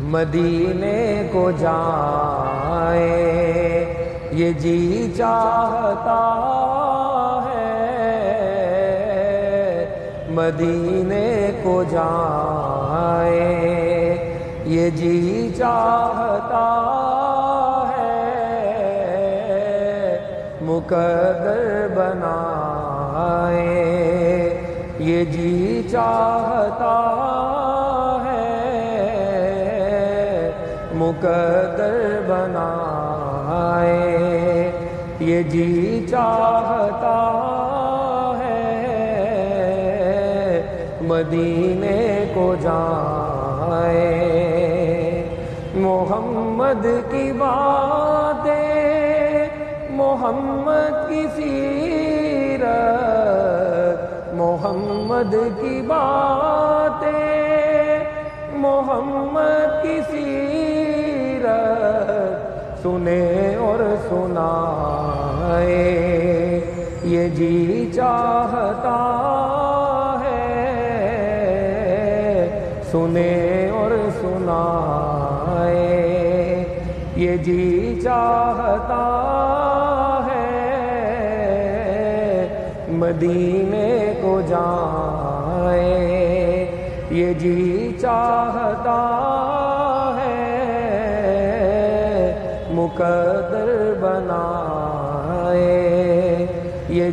مدینے کو جائے یہ جی چاہتا ہے، مدینے کو جائے یہ جی چاہتا ہے، مقدر بنائے یہ جی چاہتا ہے، مقدر بنائے یہ جی چاہتا ہے، مدینے کو جائے۔ محمد کی باتیں، محمد کی سیرت، محمد کی باتیں، محمد کی سیرت سنے اور سنائے یہ جی چاہتا ہے، سنے اور سنائے یہ جی چاہتا ہے، مدینے کو جائے یہ جی چاہتا ہے، مقدر بنائے